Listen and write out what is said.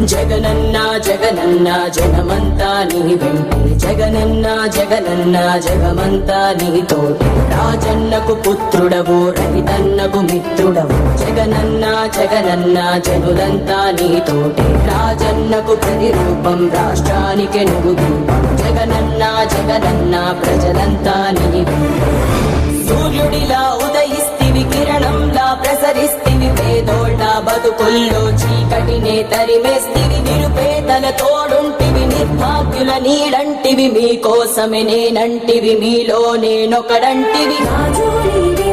జగనన్న జగనన్న జగమంతా నీ వెంటే జగనన్న జగనన్న జగమంతా నీతోటి రాజన్నకు పుత్రుడవు రైతన్నకు మిత్రుడవు జగనన్న జగనన్న జనులంతా నీతోటి రాజన్నకు ప్రతిరూపం రాష్ట్రానికి నువ్వు దీపం జగనన్న జగనన్న ప్రజలంతా నీ వెంటే సూర్యుడిలా ఉదయిస్తివి కిరణంలా ప్రసరిస్తివి పేదోళ్ళ బతుకుల్లో చీకటినే తరిమేస్తివి నిరుపేదల తోడుంటివి నిర్భాగ్యుల నీడంటివి మీకోసమే నేనంటివి మీలో నేనొకడంటివి రాజు నీవే